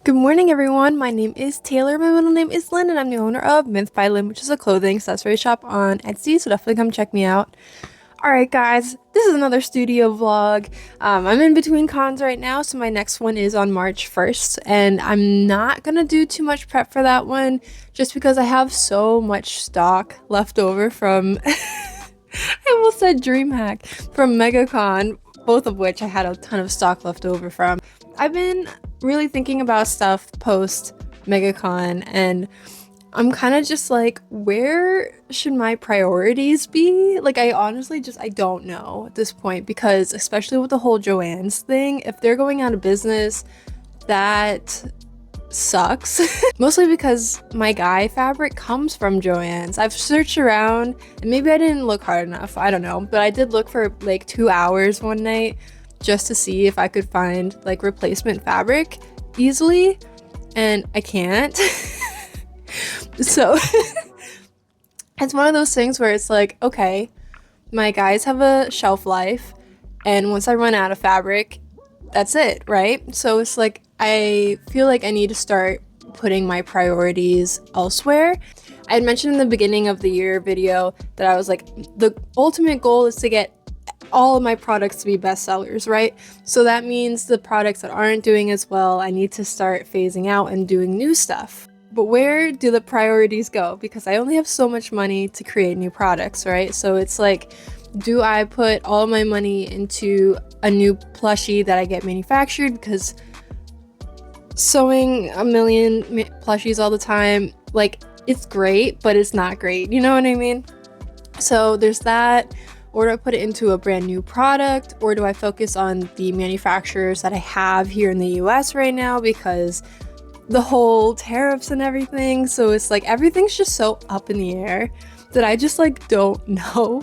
Good morning, everyone. My name is Taylor. My middle name is Lynn, and I'm the owner of Myth by Lynn, which is a clothing accessory shop on Etsy. So definitely come check me out. All right, guys, this is another studio vlog. I'm in between cons right now, so my next one is on March 1st, and I'm not gonna do too much prep for that one, just because I have so much stock left over from. I almost said DreamHack from MegaCon, both of which I had a ton of stock left over from. I've been really thinking about stuff post MegaCon, and I'm kind of just like, where should my priorities be? Like, I honestly I don't know at this point, because especially with the whole Joann's thing, if they're going out of business, that sucks. Mostly because my guy fabric comes from Joann's. I've searched around, and maybe I didn't look hard enough, I don't know, but I did look for like 2 hours one night just to see if I could find like replacement fabric easily, and I can't. So it's one of those things where it's like, okay, my guys have a shelf life, and once I run out of fabric, that's it, right? So it's like, I feel like I need to start putting my priorities elsewhere. I had mentioned in the beginning of the year video that I was like, the ultimate goal is to get all of my products to be bestsellers, right? So that means the products that aren't doing as well, I need to start phasing out and doing new stuff. But where do the priorities go? Because I only have so much money to create new products, right? So it's like, do I put all my money into a new plushie that I get manufactured? Because sewing a million plushies all the time, like, it's great, but it's not great. You know what I mean? So there's that. Or do I put it into a brand new product? Or do I focus on the manufacturers that I have here in the US right now? Because the whole tariffs and everything. So it's like, everything's just so up in the air that I just like don't know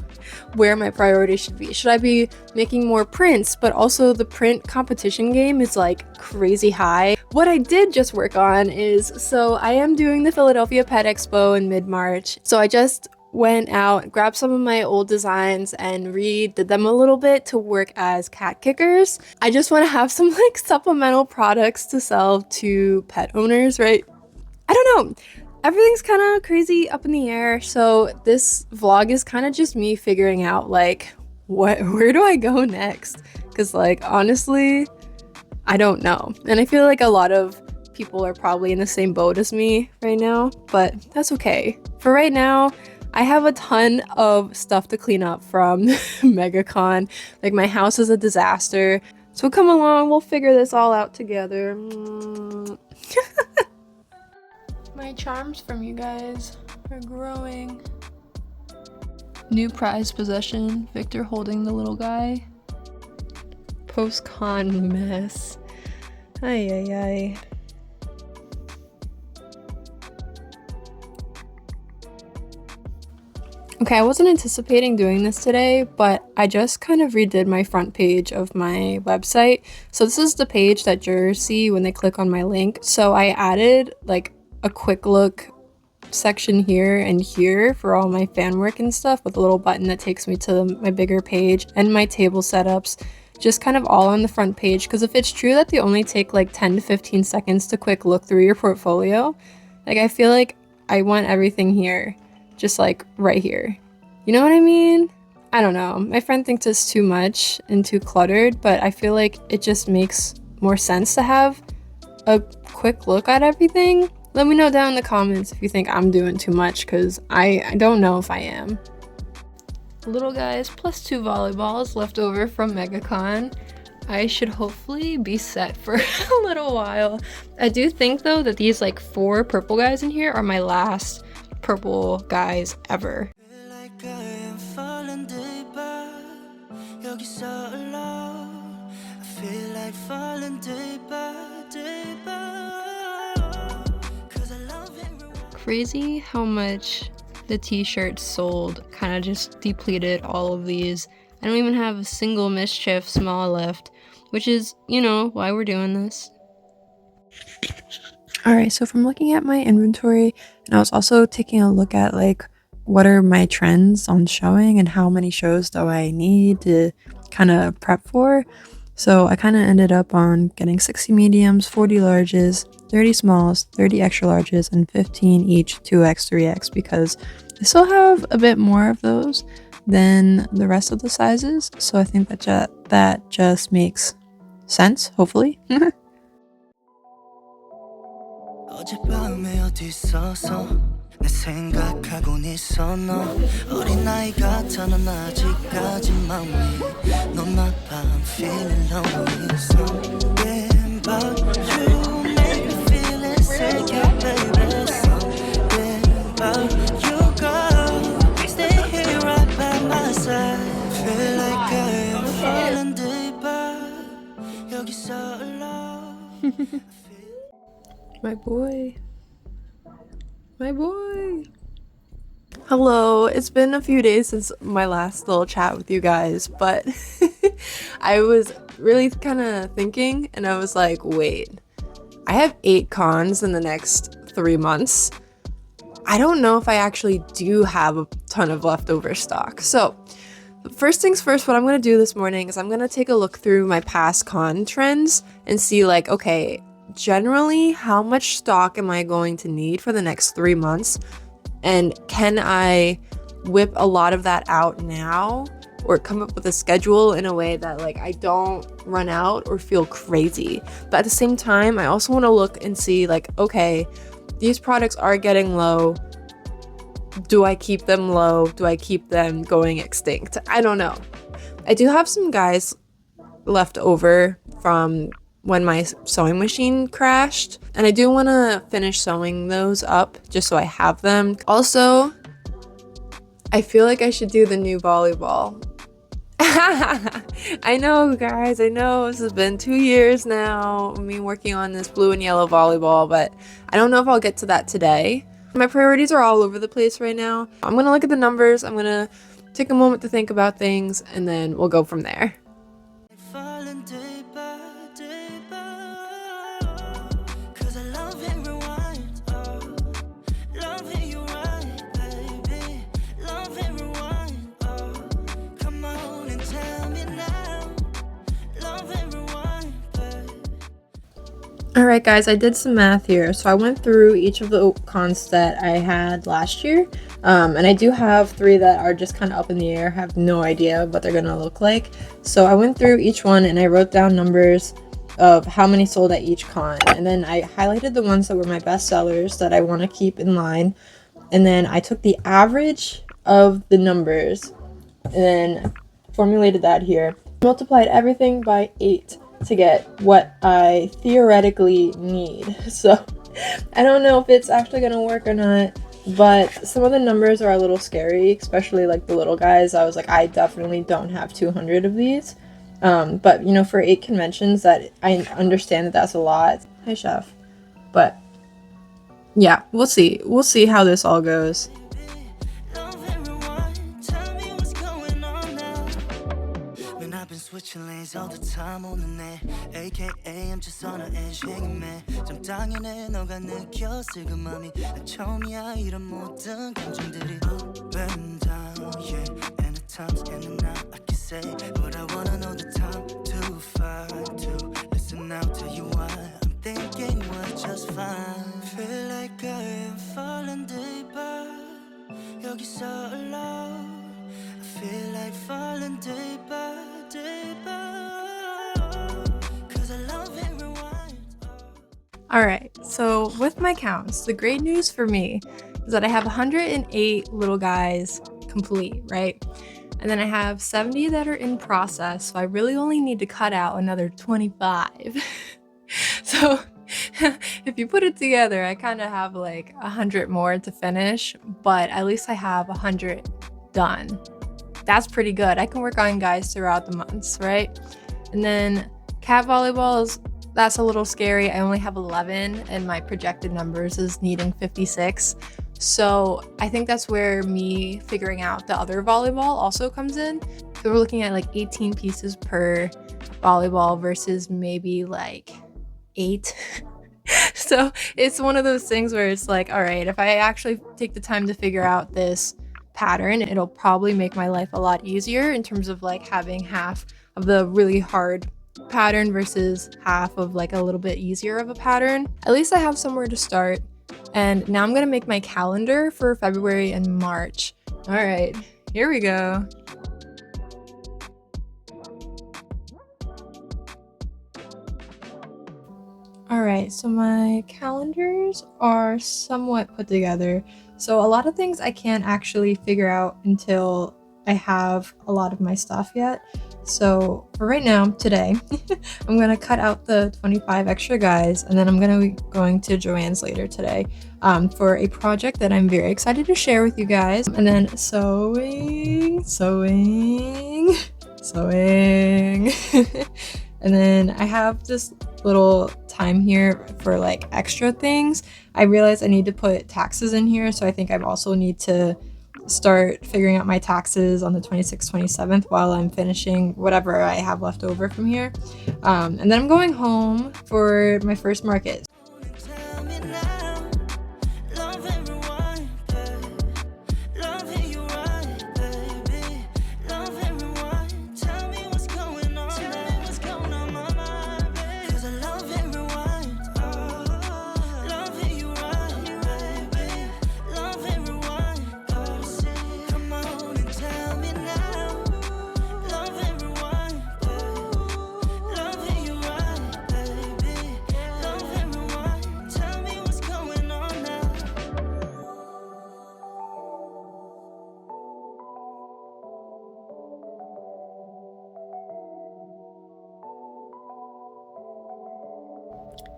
where my priorities should be. Should I be making more prints? But also the print competition game is like crazy high. What I did just work on is, so I am doing the Philadelphia Pet Expo in mid-March. So I just went out, grabbed some of my old designs and redid them a little bit to work as cat kickers. I just want to have some like supplemental products to sell to pet owners, right? I don't know. Everything's kind of crazy up in the air, so this vlog is kind of just me figuring out like where do I go next? Because like, honestly, I don't know. And I feel like a lot of people are probably in the same boat as me right now, but that's okay. For right now, I have a ton of stuff to clean up from MegaCon. Like, my house is a disaster. So come along, we'll figure this all out together. My charms from you guys are growing. New prized possession, Victor holding the little guy. Post-con mess. Ay, ay, ay. Okay, I wasn't anticipating doing this today, but I just kind of redid my front page of my website. So this is the page that jurors see when they click on my link. So I added like a quick look section here and here for all my fan work and stuff, with a little button that takes me to my bigger page and my table setups, just kind of all on the front page. Because if it's true that they only take like 10 to 15 seconds to quick look through your portfolio, like, I feel like I want everything here, just like right here. You know what I mean? I don't know. My friend thinks it's too much and too cluttered, but I feel like it just makes more sense to have a quick look at everything. Let me know down in the comments if you think I'm doing too much, because I don't know if I am. Little guys plus 2 volleyballs left over from MegaCon. I should hopefully be set for a little while. I do think though that these like 4 purple guys in here are my last purple guys ever. Crazy how much the t-shirts sold kind of just depleted all of these. I don't even have a single mischief small left, which is, you know, why we're doing this. Alright, so from looking at my inventory, and I was also taking a look at like what are my trends on showing and how many shows do I need to kind of prep for. So I kind of ended up on getting 60 mediums, 40 larges, 30 smalls, 30 extra larges, and 15 each 2X, 3X, because I still have a bit more of those than the rest of the sizes. So I think that just makes sense, hopefully. 어젯밤에 어디 있어서 내 생각하곤 있어 너 어린 나이 같아 넌 아직까지 마음이 넌 나빠 I'm feeling lonely Something about you make me feel insecure baby Something about you girl Stay here right by my side Feel like I am falling deeper 여기서 alone My boy. My boy. Hello. It's been a few days since my last little chat with you guys, but I was really kind of thinking and I was like, wait, I have 8 cons in the next 3 months. I don't know if I actually do have a ton of leftover stock. So first things first, what I'm going to do this morning is I'm going to take a look through my past con trends and see like, okay, generally, how much stock am I going to need for the next 3 months? And can I whip a lot of that out now or come up with a schedule in a way that like I don't run out or feel crazy? But at the same time, I also want to look and see like, okay, these products are getting low. Do I keep them low? Do I keep them going extinct? I don't know. I do have some guys left over from when my sewing machine crashed, and I do want to finish sewing those up just so I have them. Also, I feel like I should do the new volleyball. I know, guys, I know this has been 2 years now, me working on this blue and yellow volleyball, but I don't know if I'll get to that today. My priorities are all over the place right now. I'm gonna look at the numbers, I'm gonna take a moment to think about things, and then we'll go from there. Alright guys, I did some math here. So I went through each of the cons that I had last year. And I do have 3 that are just kind of up in the air. I have no idea what they're going to look like. So I went through each one and I wrote down numbers of how many sold at each con. And then I highlighted the ones that were my best sellers that I want to keep in line. And then I took the average of the numbers and then formulated that here. Multiplied everything by 8. To get what I theoretically need. So I don't know if it's actually gonna work or not, but some of the numbers are a little scary, especially like the little guys. I was like, I definitely don't have 200 of these. But you know, for 8 conventions, that I understand that that's a lot. Hi, chef. But yeah, we'll see. We'll see how this all goes. Switching lanes all the time on the net AKA I'm just on an edge hanging man 좀 당연해 너가 느꼈을 그 맘이 난 처음이야 이런 모든 감정들이 up and down yeah and at times in and out I can say but I wanna know the time to fight to listen now tell you why I'm thinking we're just fine feel like I am falling deeper 여기서 alone I feel like falling deeper Alright, so with my counts, the great news for me is that I have 108 little guys complete, right? And then I have 70 that are in process, so I really only need to cut out another 25. So if you put it together, I kind of have like 100 more to finish, but at least I have 100 done. That's pretty good. I can work on guys throughout the months, right? And then cat volleyballs, that's a little scary. I only have 11 and my projected numbers is needing 56. So I think that's where me figuring out the other volleyball also comes in. So we're looking at like 18 pieces per volleyball versus maybe like 8. So it's one of those things where it's like, all right, if I actually take the time to figure out this pattern, it'll probably make my life a lot easier in terms of like having half of the really hard pattern versus half of like a little bit easier of a pattern. At least I have somewhere to start. And now I'm gonna make my calendar for February and March. All right, here we go. All right, so my calendars are somewhat put together. So a lot of things I can't actually figure out until I have a lot of my stuff yet. So for right now, today, I'm gonna cut out the 25 extra guys, and then I'm gonna be going to Joann's later today for a project that I'm very excited to share with you guys. And then sewing. And then I have this little time here for like extra things. I realized I need to put taxes in here, so I think I also need to start figuring out my taxes on the 26th, 27th while I'm finishing whatever I have left over from here. And then I'm going home for my first market.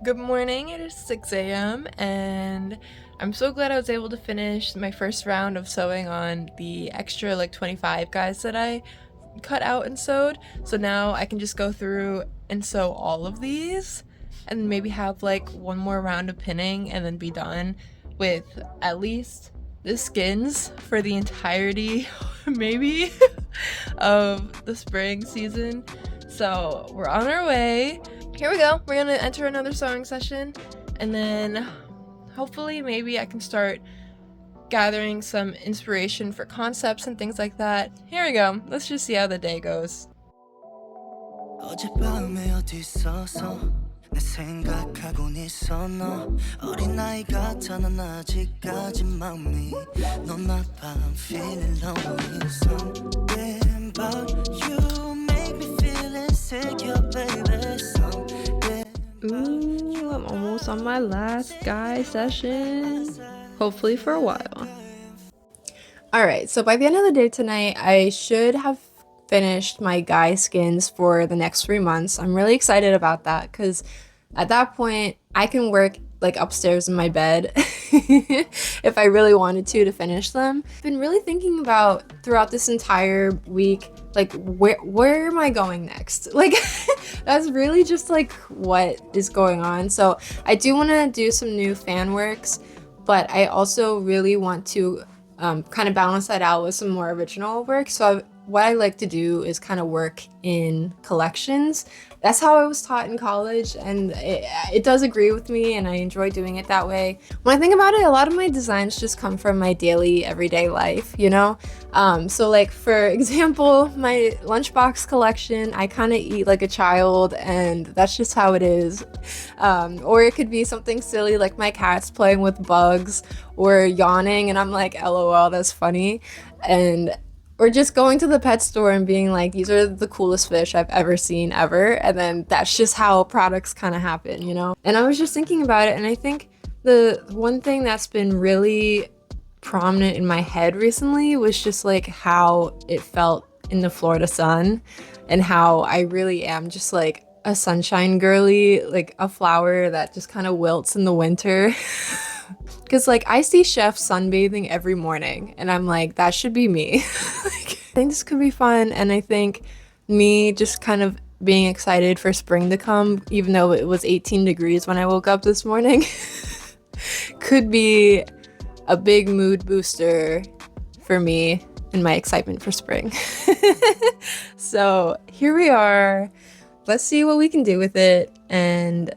Good morning, it is 6 a.m. and I'm so glad I was able to finish my first round of sewing on the extra like 25 guys that I cut out and sewed. So now I can just go through and sew all of these and maybe have like one more round of pinning and then be done with at least the skins for the entirety maybe of the spring season. So we're on our way. Here we go. We're gonna enter another sewing session, and then hopefully maybe I can start gathering some inspiration for concepts and things like that. Here we go. Let's just see how the day goes. 어젯밤에 어디 있었어 내 생각하곤 있어 너 어린아이 같아 넌 아직까지 마음이 넌 나빠 I'm feeling lonely something about you make me feel insecure baby Ooh, I'm almost on my last guy session. Hopefully for a while. Alright, so by the end of the day tonight, I should have finished my guy skins for the next 3 months. I'm really excited about that because at that point, I can work like upstairs in my bed if I really wanted to finish them. I've been really thinking about throughout this entire week, like where am I going next? Like that's really just like what is going on. So I do want to do some new fan works, but I also really want to kind of balance that out with some more original work. So what I like to do is kind of work in collections. That's how I was taught in college, and it does agree with me, and I enjoy doing it that way. When I think about it, a lot of my designs just come from my daily, everyday life, you know? So like, for example, my lunchbox collection, I kind of eat like a child, and that's just how it is. Or it could be something silly like my cat's playing with bugs or yawning, and I'm like, LOL, that's funny. Or just going to the pet store and being like, these are the coolest fish I've ever seen ever. And then that's just how products kind of happen, you know? And I was just thinking about it, and I think the one thing that's been really prominent in my head recently was just like how it felt in the Florida sun and how I really am just like a sunshine girly, like a flower that just kind of wilts in the winter. Because like I see chefs sunbathing every morning and I'm like, that should be me. Like, I think this could be fun, and I think me just kind of being excited for spring to come, even though it was 18 degrees when I woke up this morning, could be a big mood booster for me and my excitement for spring. So here we are. Let's see what we can do with it, and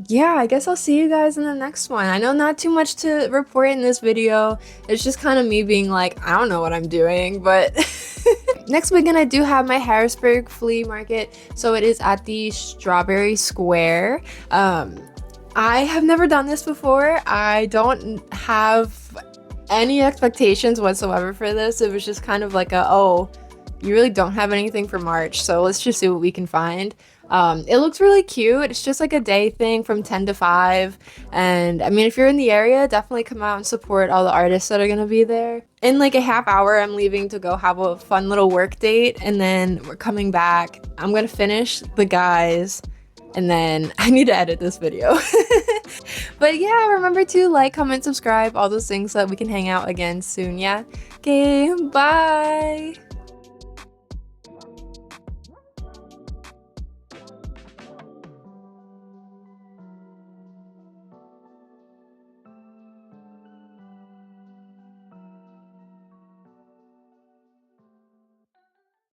yeah, I guess I'll see you guys in the next one. I know not too much to report in this video. It's just kind of me being like, I don't know what I'm doing, but Next weekend, I do have my Harrisburg flea market, so it is at the Strawberry Square. I have never done this before. I don't have any expectations whatsoever for this. It was just kind of like a, oh, you really don't have anything for March, so let's just see what we can find. It looks really cute. It's just like a day thing from 10 to 5. And I mean, if you're in the area, definitely come out and support all the artists that are gonna be there. In like a half hour, I'm leaving to go have a fun little work date, and then we're coming back. I'm gonna finish the guys, and then I need to edit this video. But yeah, remember to like, comment, subscribe, all those things so that we can hang out again soon, yeah? Okay, bye!